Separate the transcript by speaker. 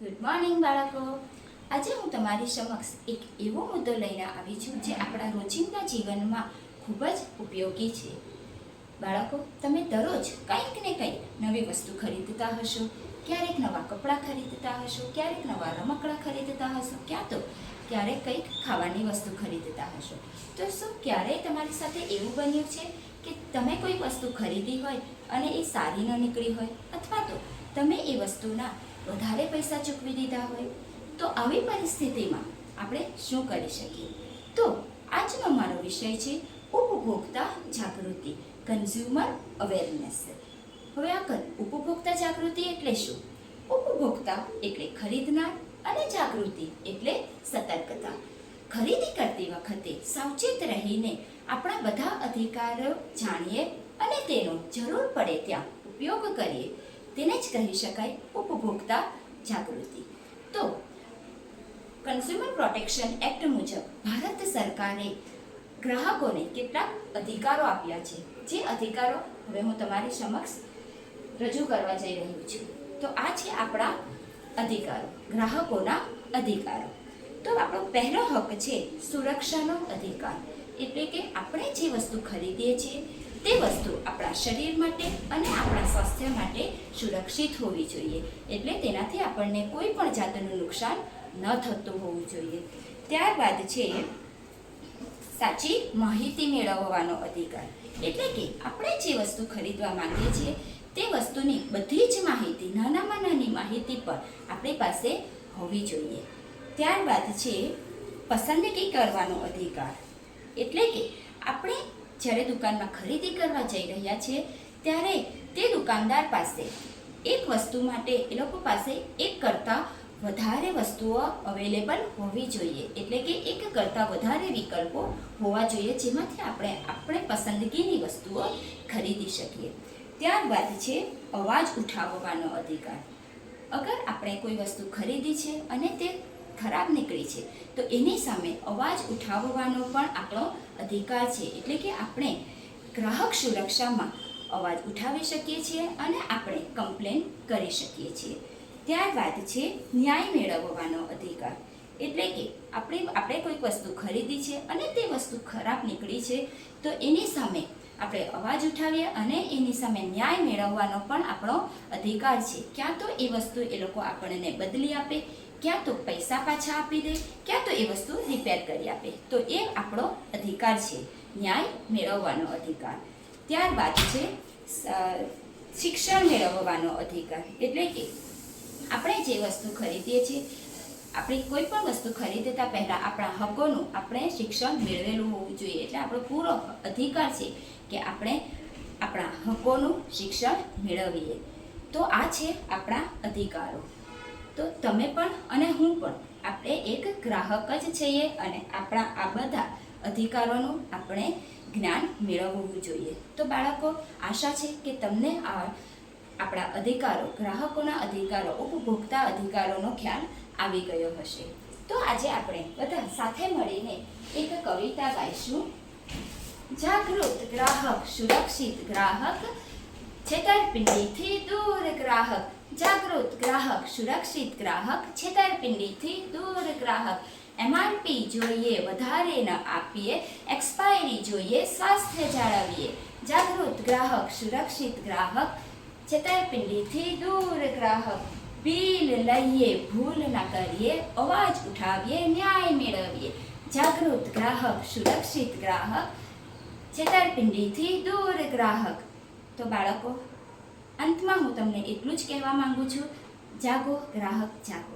Speaker 1: Good morning બાળકો. આજે હું તમારી સમક્ષ એક એવો મુદ્દો લઈને આવી છું જે આપણા રોજિંદા જીવનમાં ખૂબ જ ઉપયોગી છે. બાળકો, તમે દરરોજ કંઈક ને કંઈક નવી વસ્તુ ખરીદતા હશો. ક્યારેક નવા કપડાં ખરીદતા હશો, ક્યારેક નવા રમકડાં ખરીદતા હશો, ક્યારેક કંઈક ખાવાની વસ્તુ ખરીદતા હશો. તો શું ક્યારેય તમારી સાથે એવું બન્યું છે કે તમે કોઈ વસ્તુ ખરીદી હોય અને એ સારી ન નીકળી હોય, અથવા તો તમે એ વસ્તુના વધારે પૈસા ચૂકવી દીધા હોય? તો આવી પરિસ્થિતિમાં આપણે શું કરી શકીએ? તો આજનો મારો વિષય છે ઉપભોક્તા જાગૃતિ, કન્ઝ્યુમર અવેરનેસ. હવે ઉપભોક્તા જાગૃતિ એટલે શું? ઉપભોક્તા એટલે ખરીદનાર અને જાગૃતિ એટલે સતર્કતા. ખરીદી કરતી વખતે સાવચેત રહીને આપણા બધા અધિકારો જાણીએ અને તેનો જરૂર પડે ત્યાં ઉપયોગ કરીએ, તેને જ કહી શકાય ઉપભોક્તા જાગૃતિ. તો કન્ઝ્યુમર પ્રોટેક્શન એક્ટ મુજબ ભારત સરકારે ગ્રાહકોને કેટલાક અધિકારો આપ્યા છે. જે અધિકારો હવે હું તમારી સમક્ષ રજૂ કરવા જઈ રહ્યું છું. તો આ છે આપણા અધિકારો, ગ્રાહકોના અધિકારો. તો આપણો પહેલો હક છે સુરક્ષાનો અધિકાર. એટલે કે આપણે જે વસ્તુ ખરીદીએ છીએ તે વસ્તુ આપણા શરીર માટે અને આપણા સ્વાસ્થ્ય માટે સુરક્ષિત હોવી જોઈએ. એટલે તેનાથી આપણને કોઈ પણ જાતનું નુકસાન ન થતું હોવું જોઈએ. ત્યારબાદ છે સાચી માહિતી મેળવવાનો અધિકાર. એટલે કે આપણે જે વસ્તુ ખરીદવા માંગીએ છીએ તે વસ્તુની બધી જ માહિતી, નાનામાં નાની માહિતી પણ આપણી પાસે હોવી જોઈએ. ત્યારબાદ છે પસંદગી કરવાનો અધિકાર. એટલે કે આપણે જ્યારે દુકાનમાં ખરીદી કરવા જઈ રહ્યા છીએ ત્યારે તે દુકાનદાર પાસે એક વસ્તુ માટે એ લોકો પાસે એક કરતાં વધારે વસ્તુઓ અવેલેબલ હોવી જોઈએ. એટલે કે એક કરતાં વધારે વિકલ્પો હોવા જોઈએ જેમાંથી આપણે પસંદગીની વસ્તુઓ ખરીદી શકીએ. ત્યારબાદ છે અવાજ ઉઠાવવાનો અધિકાર. અગર આપણે કોઈ વસ્તુ ખરીદી છે અને તે ખરાબ નીકળી છે તો એની સામે અવાજ ઉઠાવવાનો પણ આપણો અધિકાર છે. એટલે કે આપણે ગ્રાહક સુરક્ષામાં અવાજ ઉઠાવી શકીએ છીએ અને આપણે કમ્પ્લેન કરી શકીએ છીએ. ત્યારબાદ છે ન્યાય મેળવવાનો અધિકાર. એટલે કે આપણે કોઈક વસ્તુ ખરીદી છે અને તે વસ્તુ ખરાબ નીકળી છે તો એની સામે આપણે અવાજ ઉઠાવીએ અને એની સામે ન્યાય મેળવવાનો પણ આપણો અધિકાર છે. ક્યાં તો એ વસ્તુ એ લોકો આપણને બદલી આપે, ક્યાં તો પૈસા પાછા આપી દે, ક્યાં તો એ વસ્તુ રિપેર કરી આપે. તો એ આપણો અધિકાર છે, ન્યાય મેળવવાનો અધિકાર. ત્યારબાદ છે શિક્ષણ મેળવવાનો અધિકાર. એટલે કે આપણે જે વસ્તુ ખરીદીએ છીએ, આપણે કોઈ પણ વસ્તુ ખરીદતા પહેલાં આપણા હકોનું આપણે શિક્ષણ મેળવેલું હોવું જોઈએ. એટલે આપણો પૂરો અધિકાર છે કે આપણે આપણા હકોનું શિક્ષણ મેળવીએ. તો આ છે આપણા અધિકારો. તો તમે પણ અને હું પણ આપણે એક ગ્રાહક જ છીએ અને આપણા આ બધા અધિકારોનું આપણે જ્ઞાન મેળવવું જોઈએ. તો બાળકો, આશા છે કે તમને આપણા અધિકારો, ગ્રાહકોના અધિકારો, ઉપભોક્તા અધિકારોનો ખ્યાલ આવી ગયો હશે. તો આજે આપણે બધા સાથે મળીને એક કવિતા ગાઈશું. જાગૃત ગ્રાહક, સુરક્ષિત ગ્રાહક, છેતરપિંડીથી દૂર ગ્રાહક. જાગૃત ગ્રાહક, સુરક્ષિત ગ્રાહક, છેતરપિંડીથી દૂર ગ્રાહક. એમઆરપી જોઈએ વધારે ન આપીએ, એક્સપાયરી જોઈએ સ્વાસ્થ્ય જાળવીએ. જાગૃત ગ્રાહક, સુરક્ષિત ગ્રાહક, છેતરપિંડીથી દૂર ગ્રાહક. બિલ લઈએ ભૂલ ન કરીએ, અવાજ ઉઠાવીએ ન્યાય મેળવીએ. જાગૃત ગ્રાહક, સુરક્ષિત ગ્રાહક, છેતરપિંડીથી દૂર ગ્રાહક. તો બાળકો, અંતમાં હું તમને એટલું જ કહેવા માંગુ છું, જાગો ગ્રાહક જાગો.